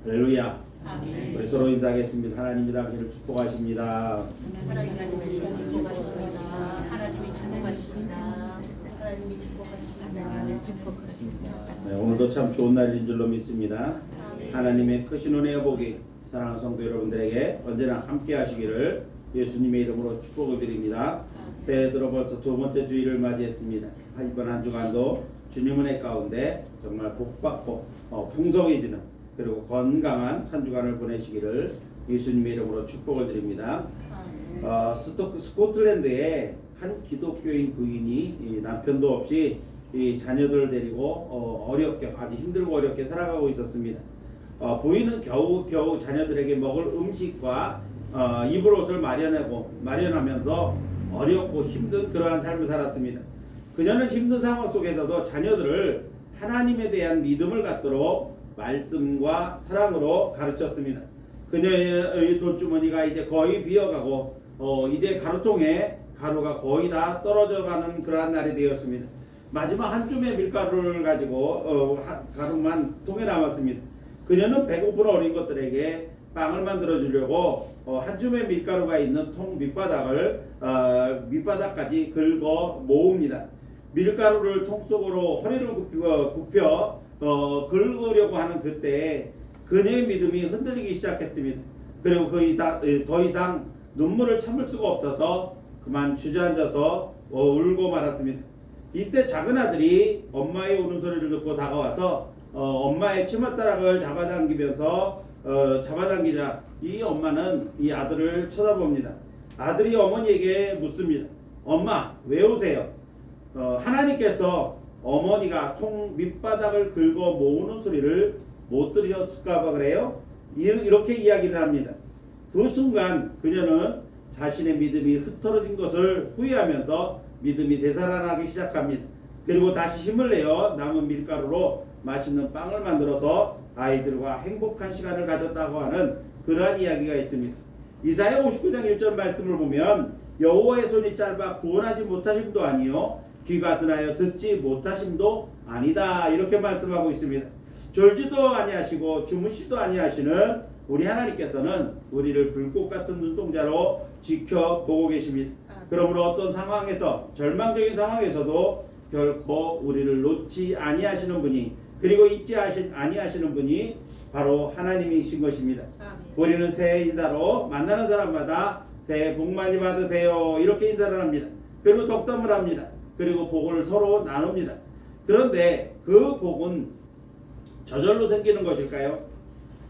할렐루야. 아멘. 우리 서로 인사하겠습니다. 하나님이 당신을 축복하십니다. 하나님이 축복하십니다. 하나님이 축복하십니다. 하나님이 축복하십니다. 네, 오늘도 참 좋은 날인 줄로 믿습니다. 하나님의 크신 은혜와 복이 사랑하는 성도 여러분들에게 언제나 함께 하시기를 예수님의 이름으로 축복을 드립니다. 새해 들어 벌써 두 번째 주일을 맞이했습니다. 이번 한 주간도 주님 은혜 가운데 정말 복받고 풍성해지는 그리고 건강한 한 주간을 보내시기를 예수님의 이름으로 축복을 드립니다. 스코틀랜드에 한 기독교인 부인이 남편도 없이 이 자녀들을 데리고 어렵게 아주 힘들고 어렵게 살아가고 있었습니다. 부인은 겨우 자녀들에게 먹을 음식과 입을 옷을 마련하면서 어렵고 힘든 그러한 삶을 살았습니다. 그녀는 힘든 상황 속에서도 자녀들을 하나님에 대한 믿음을 갖도록 말씀과 사랑으로 가르쳤습니다. 그녀의 돈주머니가 이제 거의 비어가고 이제 가루통에 가루가 거의 다 떨어져가는 그러한 날이 되었습니다. 마지막 한 줌의 밀가루를 가지고 가루만 통에 남았습니다. 그녀는 배고픈 어린 것들에게 빵을 만들어 주려고 한 줌의 밀가루가 있는 통 밑바닥까지 긁어 모읍니다. 밀가루를 통 속으로 허리를 굽혀 긁으려고 하는 그때 그녀의 믿음이 흔들리기 시작했습니다. 그리고 더 이상 눈물을 참을 수가 없어서 그만 주저앉아서 울고 말았습니다. 이때 작은 아들이 엄마의 우는 소리를 듣고 다가와서 엄마의 치맛다락을 잡아당기자 이 엄마는 이 아들을 쳐다봅니다. 아들이 어머니에게 묻습니다. 엄마, 왜 우세요? 하나님께서 어머니가 통 밑바닥을 긁어 모으는 소리를 못 들으셨을까 봐 그래요? 이렇게 이야기를 합니다. 그 순간 그녀는 자신의 믿음이 흩어진 것을 후회하면서 믿음이 되살아나기 시작합니다. 그리고 다시 힘을 내어 남은 밀가루로 맛있는 빵을 만들어서 아이들과 행복한 시간을 가졌다고 하는 그러한 이야기가 있습니다. 이사야 59장 1절 말씀을 보면 여호와의 손이 짧아 구원하지 못하심도 아니요 귀가 드나여 듣지 못하심도 아니다 이렇게 말씀하고 있습니다. 졸지도 아니하시고 주무시도 아니하시는 우리 하나님께서는 우리를 불꽃 같은 눈동자로 지켜보고 계십니다. 그러므로 어떤 상황에서 절망적인 상황에서도 결코 우리를 놓지 아니하시는 분이 그리고 잊지 아니하시는 분이 바로 하나님이신 것입니다. 우리는 새해 인사로 만나는 사람마다 새해 복 많이 받으세요 이렇게 인사를 합니다. 그리고 덕담을 합니다. 그리고 복을 서로 나눕니다. 그런데 그 복은 저절로 생기는 것일까요?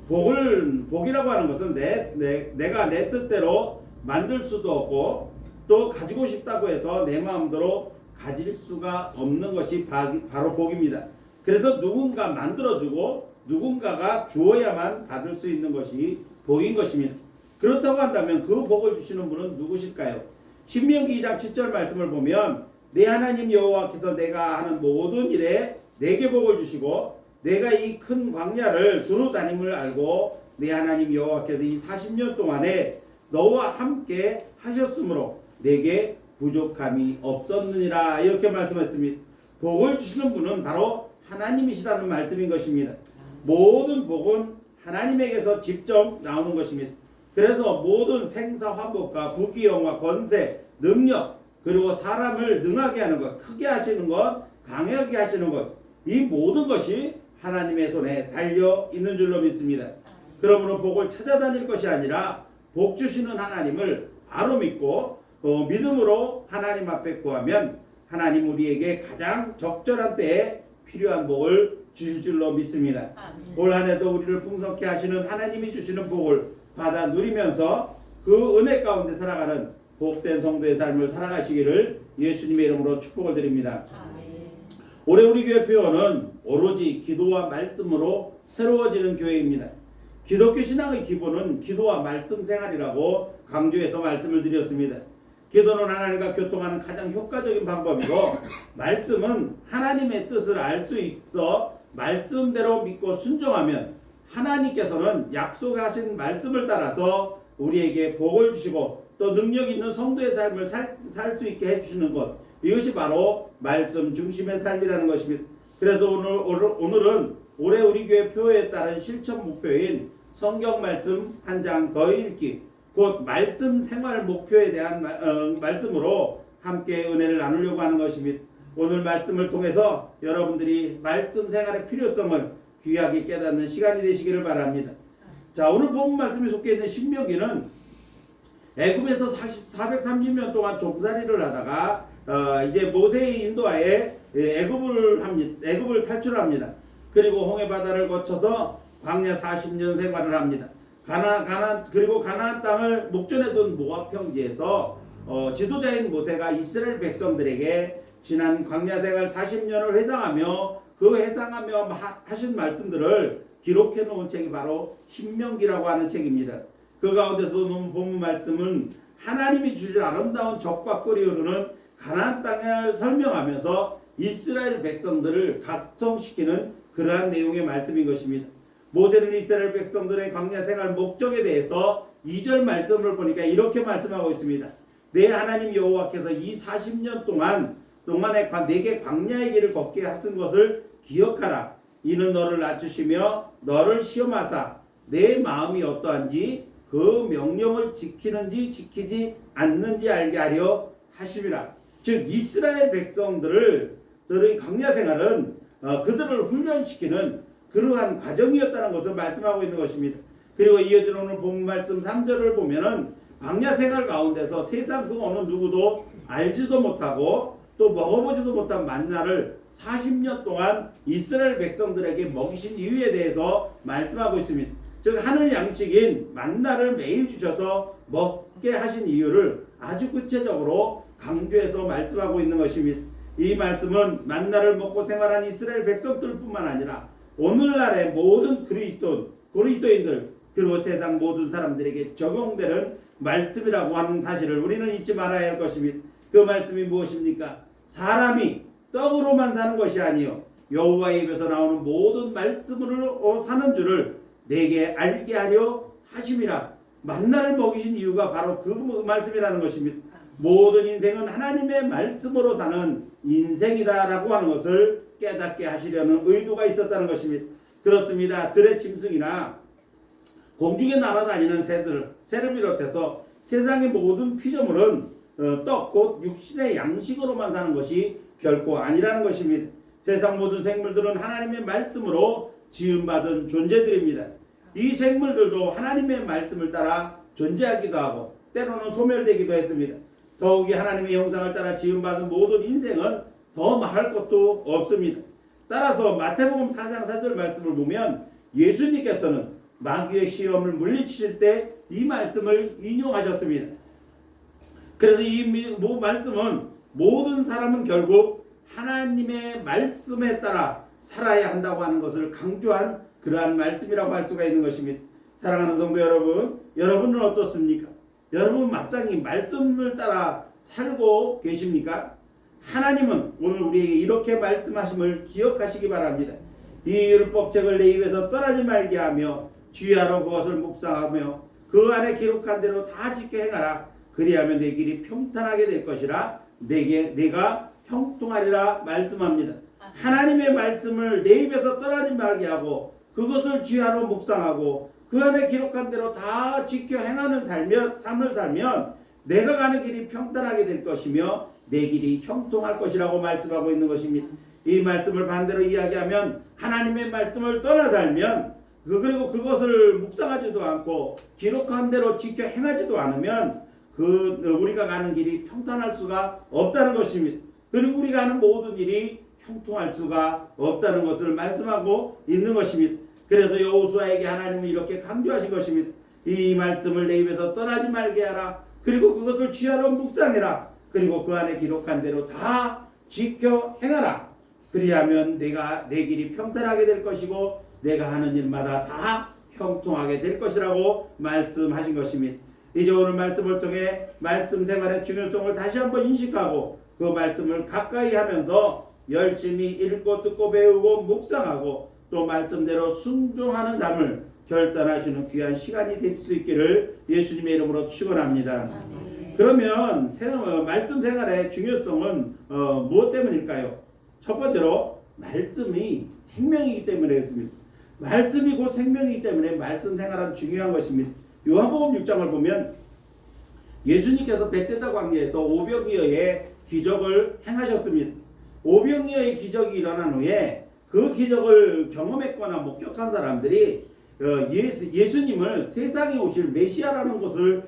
복이라고 하는 것은 내가 내 뜻대로 만들 수도 없고 또 가지고 싶다고 해서 내 마음대로 가질 수가 없는 것이 바로 복입니다. 그래서 누군가 만들어주고 누군가가 주어야만 받을 수 있는 것이 복인 것입니다. 그렇다고 한다면 그 복을 주시는 분은 누구실까요? 신명기 2장 7절 말씀을 보면 내 하나님 여호와께서 내가 하는 모든 일에 내게 복을 주시고 내가 이 큰 광야를 두루 다님을 알고 내 하나님 여호와께서 이 40년 동안에 너와 함께 하셨으므로 내게 부족함이 없었느니라 이렇게 말씀했습니다. 복을 주시는 분은 바로 하나님이시라는 말씀인 것입니다. 모든 복은 하나님에게서 직접 나오는 것입니다. 그래서 모든 생사 화복과 부귀영화 권세 능력 그리고 사람을 능하게 하는 것 크게 하시는 것 강하게 하시는 것 이 모든 것이 하나님의 손에 달려 있는 줄로 믿습니다. 그러므로 복을 찾아다닐 것이 아니라 복 주시는 하나님을 바로 믿고 믿음으로 하나님 앞에 구하면 하나님 우리에게 가장 적절한 때에 필요한 복을 주실 줄로 믿습니다. 올 한 해도 우리를 풍성케 하시는 하나님이 주시는 복을 받아 누리면서 그 은혜 가운데 살아가는 복된 성도의 삶을 살아가시기를 예수님의 이름으로 축복을 드립니다. 올해 우리 교회 표어는 오로지 기도와 말씀으로 새로워지는 교회입니다. 기독교 신앙의 기본은 기도와 말씀 생활이라고 강조해서 말씀을 드렸습니다. 기도는 하나님과 교통하는 가장 효과적인 방법이고 말씀은 하나님의 뜻을 알 수 있어 말씀대로 믿고 순종하면 하나님께서는 약속하신 말씀을 따라서 우리에게 복을 주시고 또 능력 있는 성도의 삶을 살 수 있게 해주시는 것 이것이 바로 말씀 중심의 삶이라는 것입니다. 그래서 오늘은 올해 우리 교회 표에 따른 실천 목표인 성경 말씀 한 장 더 읽기, 곧 말씀 생활 목표에 대한 말씀으로 함께 은혜를 나누려고 하는 것입니다. 오늘 말씀을 통해서 여러분들이 말씀 생활의 필요성을 귀하게 깨닫는 시간이 되시기를 바랍니다. 자, 오늘 본문 말씀에 속해 있는 신명기는 애굽에서 430년 동안 종살이를 하다가 이제 모세의 인도하에 애굽을 탈출합니다. 그리고 홍해 바다를 거쳐서 광야 40년 생활을 합니다. 가나안 땅을 목전에 둔 모압 평지에서 지도자인 모세가 이스라엘 백성들에게 지난 광야 생활 40년을 회상하며 하신 말씀들을 기록해 놓은 책이 바로 신명기라고 하는 책입니다. 그 가운데서 본문 말씀은 하나님이 주실 아름다운 적과 꿀이 흐르는 가나안 땅을 설명하면서 이스라엘 백성들을 각성시키는 그러한 내용의 말씀인 것입니다. 모세는 이스라엘 백성들의 광야 생활 목적에 대해서 2절 말씀을 보니까 이렇게 말씀하고 있습니다. 내 하나님 여호와께서 이 40년 동안에 내게 광야의 길을 걷게 하신 것을 기억하라. 이는 너를 낮추시며 너를 시험하사 내 마음이 어떠한지 그 명령을 지키는지 지키지 않는지 알게 하려 하심이라. 즉 이스라엘 백성들의 광야 생활은 그들을 훈련시키는 그러한 과정이었다는 것을 말씀하고 있는 것입니다. 그리고 이어지는 오늘 본문 말씀 3절을 보면은 광야 생활 가운데서 세상 그 어느 누구도 알지도 못하고 또 먹어보지도 못한 만나를 40년 동안 이스라엘 백성들에게 먹이신 이유에 대해서 말씀하고 있습니다. 즉 하늘 양식인 만나를 매일 주셔서 먹게 하신 이유를 아주 구체적으로 강조해서 말씀하고 있는 것입니다. 이 말씀은 만나를 먹고 생활한 이스라엘 백성들뿐만 아니라 오늘날의 모든 그리스도인들 그리고 세상 모든 사람들에게 적용되는 말씀이라고 하는 사실을 우리는 잊지 말아야 할 것입니다. 그 말씀이 무엇입니까? 사람이 떡으로만 사는 것이 아니요 여호와의 입에서 나오는 모든 말씀으로 사는 줄을 내게 알게 하려 하심이라. 만나를 먹이신 이유가 바로 그 말씀이라는 것입니다. 모든 인생은 하나님의 말씀으로 사는 인생이다라고 하는 것을 깨닫게 하시려는 의도가 있었다는 것입니다. 그렇습니다. 들의 짐승이나 공중에 날아다니는 새를 비롯해서 세상의 모든 피조물은 떡 곧 육신의 양식으로만 사는 것이 결코 아니라는 것입니다. 세상 모든 생물들은 하나님의 말씀으로 지음받은 존재들입니다. 이 생물들도 하나님의 말씀을 따라 존재하기도 하고 때로는 소멸되기도 했습니다. 더욱이 하나님의 형상을 따라 지음받은 모든 인생은 더 말할 것도 없습니다. 따라서 마태복음 4장 4절 말씀을 보면 예수님께서는 마귀의 시험을 물리치실 때 이 말씀을 인용하셨습니다. 그래서 이 말씀은 모든 사람은 결국 하나님의 말씀에 따라 살아야 한다고 하는 것을 강조한 그러한 말씀이라고 할 수가 있는 것입니다. 사랑하는 성도 여러분, 여러분은 어떻습니까? 여러분 마땅히 말씀을 따라 살고 계십니까? 하나님은 오늘 우리에게 이렇게 말씀하심을 기억하시기 바랍니다. 이 율법책을 내 입에서 떠나지 말게 하며 주의하러 그것을 묵상하며 그 안에 기록한 대로 다 지켜 행하라. 그리하면 내 길이 평탄하게 될 것이라 내가 형통하리라 말씀합니다. 하나님의 말씀을 내 입에서 떠나지 말게 하고 그것을 주의하러 묵상하고 그 안에 기록한 대로 다 지켜 행하는 삶을 살면 내가 가는 길이 평탄하게 될 것이며 내 길이 형통할 것이라고 말씀하고 있는 것입니다. 이 말씀을 반대로 이야기하면 하나님의 말씀을 떠나 살면 그리고 그것을 묵상하지도 않고 기록한 대로 지켜 행하지도 않으면 우리가 가는 길이 평탄할 수가 없다는 것입니다. 그리고 우리가 하는 모든 일이 형통할 수가 없다는 것을 말씀하고 있는 것입니다. 그래서 여호수아에게 하나님은 이렇게 강조하신 것입니다. 이 말씀을 내 입에서 떠나지 말게 하라. 그리고 그것을 주의하러 묵상해라. 그리고 그 안에 기록한 대로 다 지켜 행하라. 그리하면 내 길이 평탄하게 될 것이고 내가 하는 일마다 다 형통하게 될 것이라고 말씀하신 것입니다. 이제 오늘 말씀을 통해 말씀 생활의 중요성을 다시 한번 인식하고 그 말씀을 가까이 하면서 열심히 읽고 듣고 배우고 묵상하고 또 말씀대로 순종하는 삶을 결단하시는 귀한 시간이 될 수 있기를 예수님의 이름으로 축원합니다. 그러면 말씀 생활의 중요성은 무엇 때문일까요? 첫 번째로 말씀이 생명이기 때문에 그렇습니다. 말씀이 곧 생명이기 때문에 말씀 생활은 중요한 것입니다. 요한복음 6장을 보면 예수님께서 베데다 광야에서 오병이어의 기적을 행하셨습니다. 오병이어의 기적이 일어난 후에 그 기적을 경험했거나 목격한 사람들이 예수님을 세상에 오실 메시아라는 것을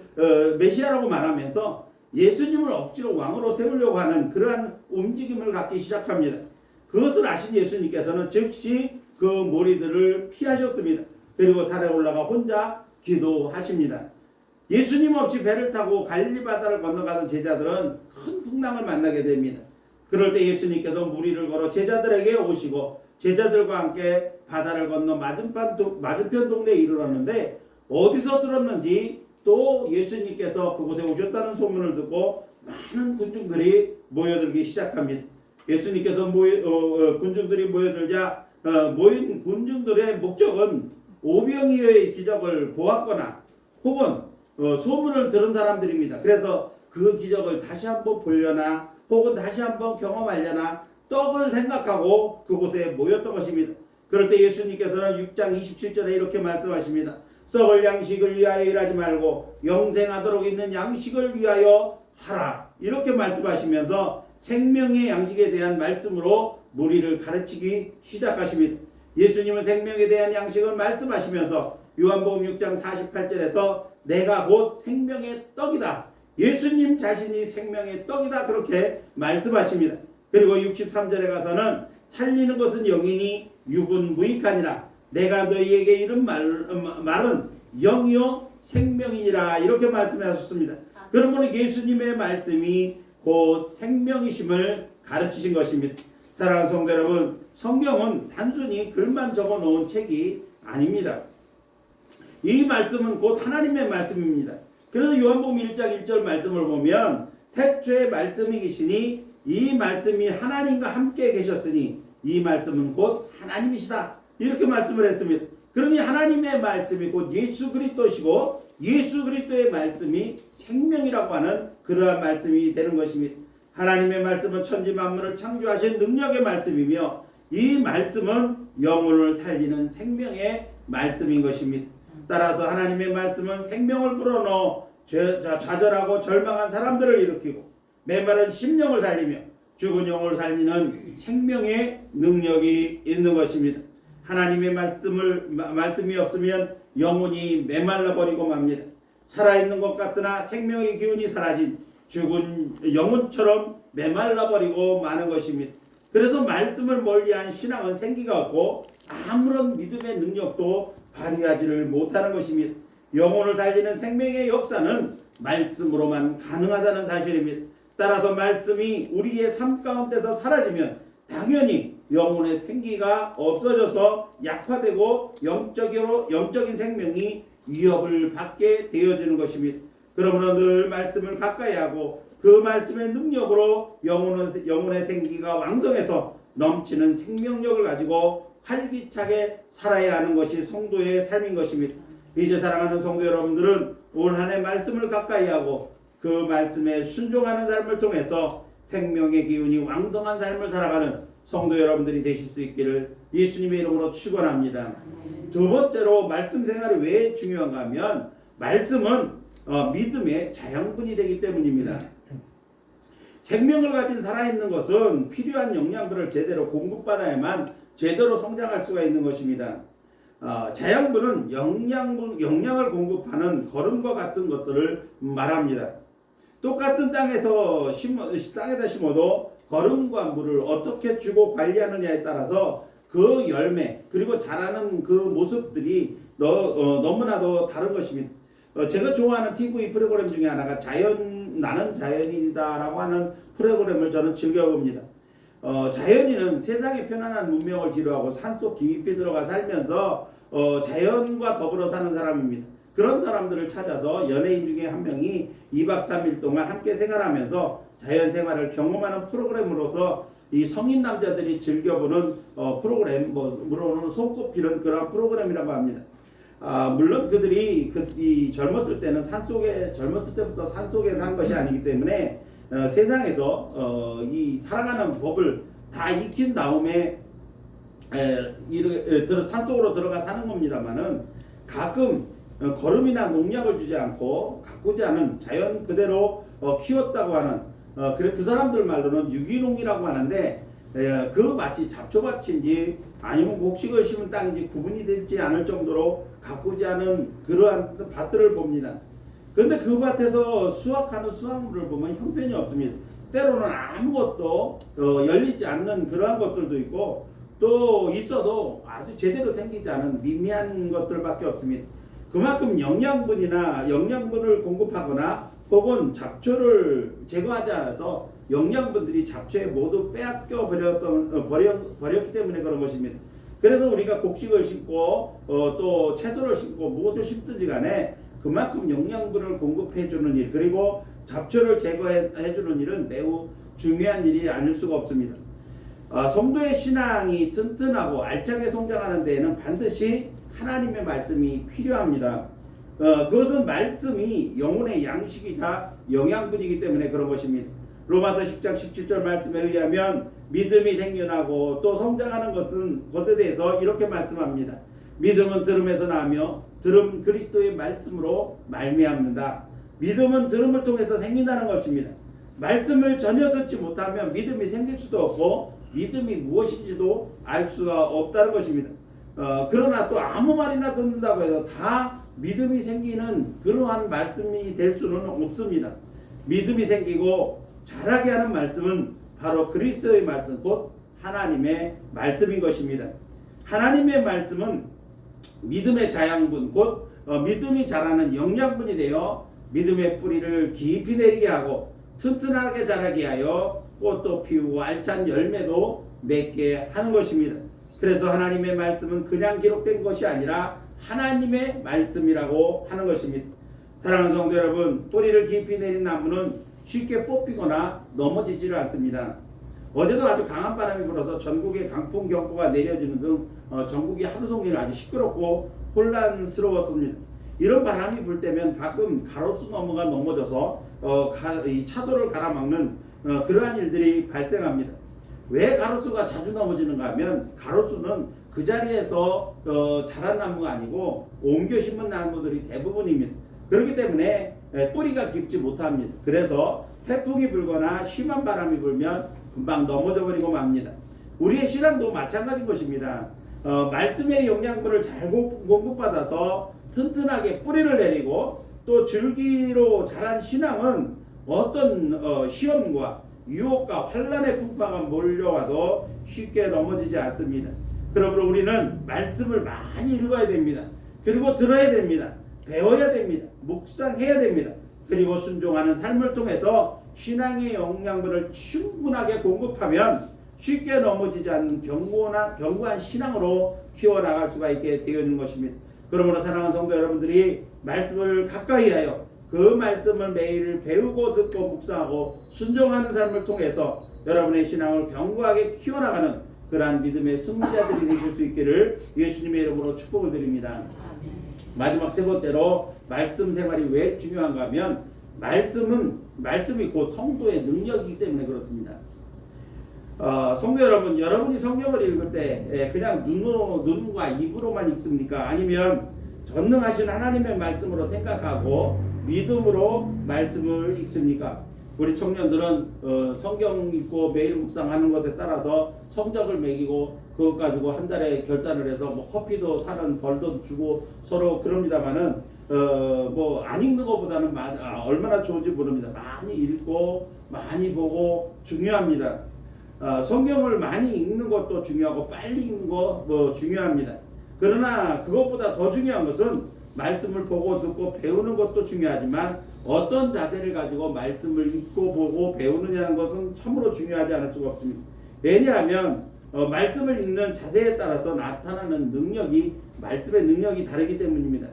메시아라고 말하면서 예수님을 억지로 왕으로 세우려고 하는 그러한 움직임을 갖기 시작합니다. 그것을 아신 예수님께서는 즉시 그 무리들을 피하셨습니다. 그리고 산에 올라가 혼자 기도하십니다. 예수님 없이 배를 타고 갈릴리 바다를 건너가던 제자들은 큰 풍랑을 만나게 됩니다. 그럴 때 예수님께서 무리를 걸어 제자들에게 오시고 제자들과 함께 바다를 건너 맞은편 동네에 이르렀는데 어디서 들었는지 또 예수님께서 그곳에 오셨다는 소문을 듣고 많은 군중들이 모여들기 시작합니다. 예수님께서 군중들이 모여들자 모인 군중들의 목적은 오병이어의 기적을 보았거나 혹은 소문을 들은 사람들입니다. 그래서 그 기적을 다시 한번 보려나 혹은 다시 한번 경험하려나 떡을 생각하고 그곳에 모였던 것입니다. 그럴 때 예수님께서는 6장 27절에 이렇게 말씀하십니다. 썩을 양식을 위하여 일하지 말고 영생하도록 있는 양식을 위하여 하라. 이렇게 말씀하시면서 생명의 양식에 대한 말씀으로 무리를 가르치기 시작하십니다. 예수님은 생명에 대한 양식을 말씀하시면서 요한복음 6장 48절에서 내가 곧 생명의 떡이다. 예수님 자신이 생명의 떡이다. 그렇게 말씀하십니다. 그리고 63절에 가서는 살리는 것은 영이니 육은 무익하니라. 내가 너희에게 이른 말은 영이요 생명이니라. 이렇게 말씀하셨습니다. 그러므로 예수님의 말씀이 곧 생명이심을 가르치신 것입니다. 사랑하는 성도 여러분, 성경은 단순히 글만 적어놓은 책이 아닙니다. 이 말씀은 곧 하나님의 말씀입니다. 그래서 요한복음 1장 1절 말씀을 보면 태초에 말씀이 계시니 이 말씀이 하나님과 함께 계셨으니 이 말씀은 곧 하나님이시다. 이렇게 말씀을 했습니다. 그러니 하나님의 말씀이 곧 예수 그리스도시고 예수 그리스도의 말씀이 생명이라고 하는 그러한 말씀이 되는 것입니다. 하나님의 말씀은 천지 만물을 창조하신 능력의 말씀이며 이 말씀은 영혼을 살리는 생명의 말씀인 것입니다. 따라서 하나님의 말씀은 생명을 불어넣어 좌절하고 절망한 사람들을 일으키고 메마른 심령을 살리며 죽은 영혼을 살리는 생명의 능력이 있는 것입니다. 하나님의 말씀이 없으면 영혼이 메말라 버리고 맙니다. 살아있는 것 같으나 생명의 기운이 사라진 죽은 영혼처럼 메말라 버리고 마는 것입니다. 그래서 말씀을 멀리한 신앙은 생기가 없고 아무런 믿음의 능력도 발휘하지를 못하는 것입니다. 영혼을 살리는 생명의 역사는 말씀으로만 가능하다는 사실입니다. 따라서 말씀이 우리의 삶 가운데서 사라지면 당연히 영혼의 생기가 없어져서 약화되고 영적인 생명이 위협을 받게 되어지는 것입니다. 그러므로 늘 말씀을 가까이 하고 그 말씀의 능력으로 영혼의 생기가 왕성해서 넘치는 생명력을 가지고 활기차게 살아야 하는 것이 성도의 삶인 것입니다. 이제 사랑하는 성도 여러분들은 올 한 해 말씀을 가까이 하고 그 말씀에 순종하는 삶을 통해서 생명의 기운이 왕성한 삶을 살아가는 성도 여러분들이 되실 수 있기를 예수님의 이름으로 축원합니다. 두 번째로 말씀 생활이 왜 중요한가 하면 말씀은 믿음의 자양분이 되기 때문입니다. 생명을 가진 살아있는 것은 필요한 영양분을 제대로 공급받아야만 제대로 성장할 수가 있는 것입니다. 자양분은 영양을 공급하는 거름과 같은 것들을 말합니다. 똑같은 땅에다 심어도 거름과 물을 어떻게 주고 관리하느냐에 따라서 그 열매 그리고 자라는 그 모습들이 너무나도 다른 것입니다. 제가 좋아하는 TV 프로그램 중에 하나가 나는 자연인이다라고 하는 프로그램을 저는 즐겨봅니다. 자연인은 세상의 편안한 문명을 지루하고 산속 깊이 들어가 살면서 자연과 더불어 사는 사람입니다. 그런 사람들을 찾아서 연예인 중에 한 명이 2박 3일 동안 함께 생활하면서 자연 생활을 경험하는 프로그램으로서 이 성인 남자들이 즐겨보는 프로그램, 물론 손꼽히는 그런 프로그램이라고 합니다. 물론 그들이 젊었을 때부터 산속에 산 것이 아니기 때문에 세상에서 이 살아가는 법을 다 익힌 다음에 산속으로 들어가 사는 겁니다만은 가끔 거름이나 농약을 주지 않고 가꾸지 않은 자연 그대로 키웠다고 하는 그 사람들 말로는 유기농이라고 하는데 그 마치 잡초밭인지 아니면 곡식을 심은 땅인지 구분이 되지 않을 정도로 가꾸지 않은 그러한 밭들을 봅니다. 그런데 그 밭에서 수확하는 수확물을 보면 형편이 없습니다. 때로는 아무것도 열리지 않는 그러한 것들도 있고 또 있어도 아주 제대로 생기지 않은 미미한 것들밖에 없습니다. 그만큼 영양분을 공급하거나 혹은 잡초를 제거하지 않아서 영양분들이 잡초에 모두 빼앗겨 버렸기 때문에 그런 것입니다. 그래서 우리가 곡식을 심고 또 채소를 심고 무엇을 심든지 간에 그만큼 영양분을 공급해 주는 일 그리고 잡초를 제거해 주는 일은 매우 중요한 일이 아닐 수가 없습니다. 성도의 신앙이 튼튼하고 알차게 성장하는 데에는 반드시 하나님의 말씀이 필요합니다. 그것은 말씀이 영혼의 양식이자 영양분이기 때문에 그런 것입니다. 로마서 10장 17절 말씀에 의하면 믿음이 생겨나고 또 성장하는 것에 대해서 이렇게 말씀합니다. 믿음은 들음에서 나며 들음 그리스도의 말씀으로 말미암는다. 믿음은 들음을 통해서 생긴다는 것입니다. 말씀을 전혀 듣지 못하면 믿음이 생길 수도 없고 믿음이 무엇인지도 알 수가 없다는 것입니다. 그러나 또 아무 말이나 듣는다고 해서 다 믿음이 생기는 그러한 말씀이 될 수는 없습니다. 믿음이 생기고 자라게 하는 말씀은 바로 그리스도의 말씀 곧 하나님의 말씀인 것입니다. 하나님의 말씀은 믿음의 자양분 곧 믿음이 자라는 영양분이 되어 믿음의 뿌리를 깊이 내리게 하고 튼튼하게 자라게 하여 꽃도 피우고 알찬 열매도 맺게 하는 것입니다. 그래서 하나님의 말씀은 그냥 기록된 것이 아니라 하나님의 말씀이라고 하는 것입니다. 사랑하는 성도 여러분, 뿌리를 깊이 내린 나무는 쉽게 뽑히거나 넘어지지를 않습니다. 어제도 아주 강한 바람이 불어서 전국에 강풍 경보가 내려지는 등 전국이 하루 종일 아주 시끄럽고 혼란스러웠습니다. 이런 바람이 불 때면 가끔 가로수 너머가 넘어져서 이 차도를 가로막는 그러한 일들이 발생합니다. 왜 가로수가 자주 넘어지는가 하면 가로수는 그 자리에서 자란 나무가 아니고 옮겨 심은 나무들이 대부분입니다. 그렇기 때문에 뿌리가 깊지 못합니다. 그래서 태풍이 불거나 심한 바람이 불면 금방 넘어져 버리고 맙니다. 우리의 신앙도 마찬가지인 것입니다. 말씀의 영양분을 잘 공급받아서 튼튼하게 뿌리를 내리고 또 줄기로 자란 신앙은 어떤 시험과 유혹과 환란의 풍파가 몰려와도 쉽게 넘어지지 않습니다. 그러므로 우리는 말씀을 많이 읽어야 됩니다. 그리고 들어야 됩니다. 배워야 됩니다. 묵상해야 됩니다. 그리고 순종하는 삶을 통해서 신앙의 영양분을 충분하게 공급하면 쉽게 넘어지지 않는 견고한 신앙으로 키워나갈 수가 있게 되어 있는 것입니다. 그러므로 사랑하는 성도 여러분들이 말씀을 가까이 하여 그 말씀을 매일 배우고 듣고 묵상하고 순종하는 삶을 통해서 여러분의 신앙을 견고하게 키워나가는 그러한 믿음의 승리자들이 되실 수 있기를 예수님의 이름으로 축복을 드립니다. 마지막 세 번째로 말씀 생활이 왜 중요한가 하면 말씀이 곧 성도의 능력이기 때문에 그렇습니다. 성도 여러분, 여러분이 성경을 읽을 때 그냥 눈과 입으로만 읽습니까? 아니면 전능하신 하나님의 말씀으로 생각하고 믿음으로 말씀을 읽습니까? 우리 청년들은 성경 읽고 매일 묵상하는 것에 따라서 성적을 매기고 그것 가지고 한 달에 결산을 해서 뭐 커피도 사는 벌도 주고 서로 그럽니다만은 안 읽는 것보다는 얼마나 좋은지 모릅니다. 많이 읽고 많이 보고 중요합니다. 성경을 많이 읽는 것도 중요하고 빨리 읽는 거 중요합니다. 그러나 그것보다 더 중요한 것은 말씀을 보고 듣고 배우는 것도 중요하지만 어떤 자세를 가지고 말씀을 읽고 보고 배우느냐는 것은 참으로 중요하지 않을 수가 없습니다. 왜냐하면 말씀을 읽는 자세에 따라서 나타나는 말씀의 능력이 다르기 때문입니다.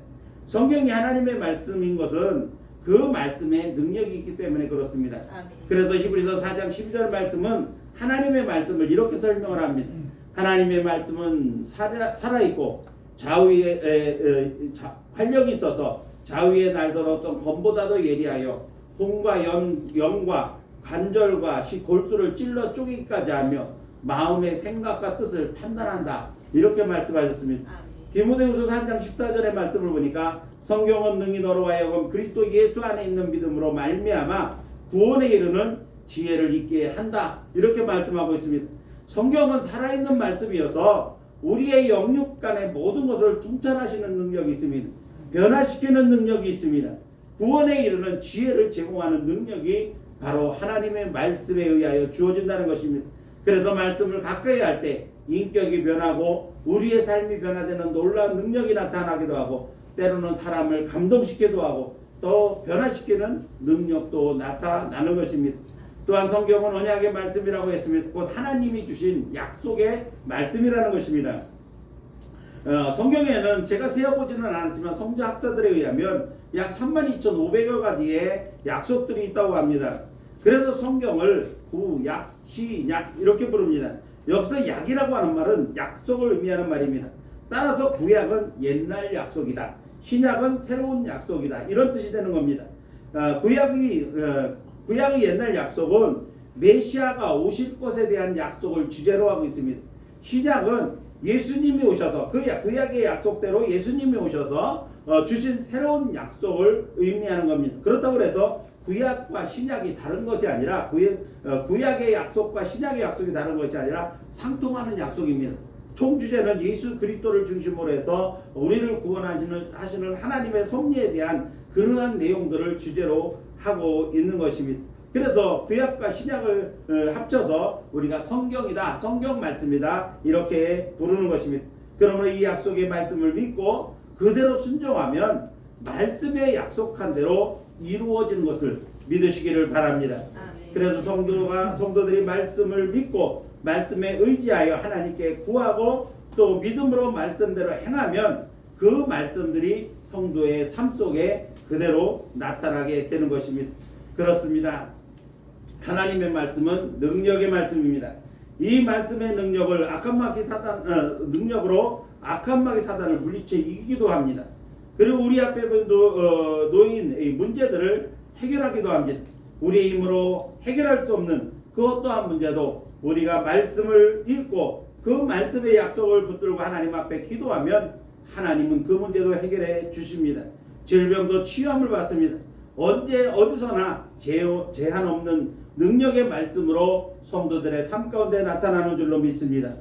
성경이 하나님의 말씀인 것은 그 말씀의 능력이 있기 때문에 그렇습니다. 그래서 히브리서 4장 12절 말씀은 하나님의 말씀을 이렇게 설명을 합니다. 하나님의 말씀은 살아있고 좌우에 활력이 있어서 좌우에 날선 어떤 검보다도 예리하여 혼과 영과 관절과 골수를 찔러 쪼개기까지 하며 마음의 생각과 뜻을 판단한다. 이렇게 말씀하셨습니다. 디모데후서 3장 14절의 말씀을 보니까 성경은 능히 너로 하여금 그리스도 예수 안에 있는 믿음으로 말미암아 구원에 이르는 지혜를 있게 한다. 이렇게 말씀하고 있습니다. 성경은 살아있는 말씀이어서 우리의 영육 간의 모든 것을 통찰하시는 능력이 있습니다. 변화시키는 능력이 있습니다. 구원에 이르는 지혜를 제공하는 능력이 바로 하나님의 말씀에 의하여 주어진다는 것입니다. 그래서 말씀을 가까이 할 때 인격이 변하고 우리의 삶이 변화되는 놀라운 능력이 나타나기도 하고 때로는 사람을 감동시키기도 하고 또 변화시키는 능력도 나타나는 것입니다. 또한 성경은 언약의 말씀이라고 했습니다. 곧 하나님이 주신 약속의 말씀이라는 것입니다. 성경에는 제가 세어보지는 않았지만 성자학자들에 의하면 약 32,500여 가지의 약속들이 있다고 합니다. 그래서 성경을 구약, 신약 이렇게 부릅니다. 여기서 약이라고 하는 말은 약속을 의미하는 말입니다. 따라서 구약은 옛날 약속이다. 신약은 새로운 약속이다. 이런 뜻이 되는 겁니다. 구약의 옛날 약속은 메시아가 오실 것에 대한 약속을 주제로 하고 있습니다. 신약은 예수님이 오셔서 구약의 약속대로 예수님이 오셔서 주신 새로운 약속을 의미하는 겁니다. 그렇다고 해서 구약과 신약이 다른 것이 아니라 구약의 약속과 신약의 약속이 다른 것이 아니라 상통하는 약속입니다. 총 주제는 예수 그리스도를 중심으로 해서 우리를 구원하시는 하나님의 섭리에 대한 그러한 내용들을 주제로 하고 있는 것입니다. 그래서 구약과 신약을 합쳐서 우리가 성경이다, 성경 말씀이다 이렇게 부르는 것입니다. 그러므로 이 약속의 말씀을 믿고 그대로 순종하면 말씀에 약속한 대로 이루어지는 것을 믿으시기를 바랍니다. 그래서 성도들이 말씀을 믿고 말씀에 의지하여 하나님께 구하고 또 믿음으로 말씀대로 행하면 그 말씀들이 성도의 삶 속에 그대로 나타나게 되는 것입니다. 그렇습니다. 하나님의 말씀은 능력의 말씀입니다. 이 말씀의 능력으로 악한 마귀 사단을 물리쳐 이기기도 합니다. 그리고 우리 앞에 놓인 이 문제들을 해결하기도 합니다. 우리의 힘으로 해결할 수 없는 그 어떠한 문제도 우리가 말씀을 읽고 그 말씀의 약속을 붙들고 하나님 앞에 기도하면 하나님은 그 문제도 해결해 주십니다. 질병도 치유함을 받습니다. 언제 어디서나 제한 없는 능력의 말씀으로 성도들의 삶 가운데 나타나는 줄로 믿습니다.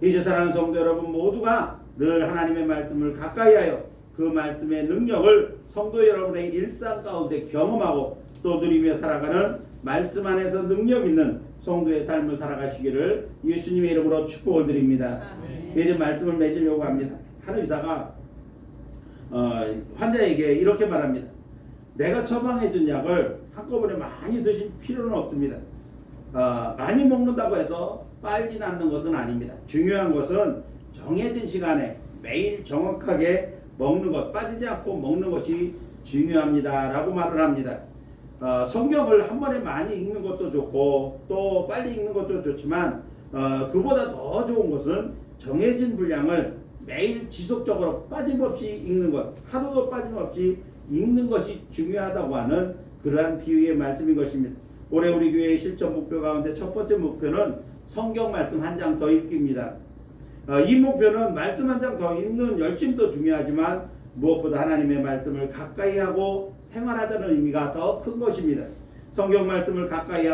이제 사랑하는 성도 여러분 모두가 늘 하나님의 말씀을 가까이하여 그 말씀의 능력을 성도 여러분의 일상 가운데 경험하고 또 누리며 살아가는 말씀 안에서 능력 있는 성도의 삶을 살아가시기를 예수님의 이름으로 축복을 드립니다. 이제 말씀을 맺으려고 합니다. 한 의사가 환자에게 이렇게 말합니다. 내가 처방해준 약을 한꺼번에 많이 드실 필요는 없습니다. 많이 먹는다고 해서 빨리 낫는 것은 아닙니다. 중요한 것은 정해진 시간에 매일 정확하게 먹는 것, 빠지지 않고 먹는 것이 중요합니다. 라고 말을 합니다. 성경을 한 번에 많이 읽는 것도 좋고 또 빨리 읽는 것도 좋지만 그보다 더 좋은 것은 정해진 분량을 매일 지속적으로 빠짐없이 읽는 것, 하루도 빠짐없이 읽는 것이 중요하다고 하는 그러한 비유의 말씀인 것입니다. 올해 우리 교회의 실천 목표 가운데 첫 번째 목표는 성경 말씀 한 장 더 읽기입니다. 이 목표는 말씀 한 장 더 읽는 열심도 중요하지만 무엇보다 하나님의 말씀을 가까이 하고 생활하자는 의미가 더 큰 것입니다. 성경 말씀을 가까이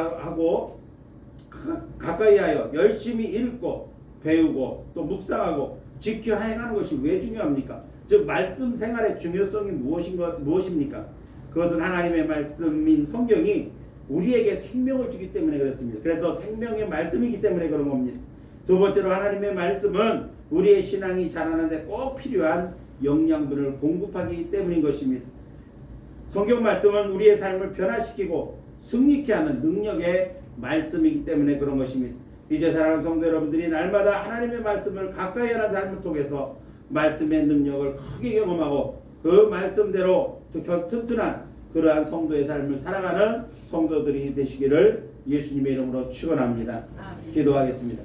하여 열심히 읽고 배우고 또 묵상하고 지켜 행하는 것이 왜 중요합니까? 즉 말씀 생활의 중요성이 무엇입니까? 그것은 하나님의 말씀인 성경이 우리에게 생명을 주기 때문에 그렇습니다. 그래서 생명의 말씀이기 때문에 그런 겁니다. 두 번째로 하나님의 말씀은 우리의 신앙이 자라는데 꼭 필요한 영양분을 공급하기 때문인 것입니다. 성경 말씀은 우리의 삶을 변화시키고 승리케 하는 능력의 말씀이기 때문에 그런 것입니다. 이제 사랑하는 성도 여러분들이 날마다 하나님의 말씀을 가까이 하는 삶을 통해서 말씀의 능력을 크게 경험하고 그 말씀대로 튼튼한 그러한 성도의 삶을 살아가는 성도들이 되시기를 예수님의 이름으로 축원합니다. 기도하겠습니다.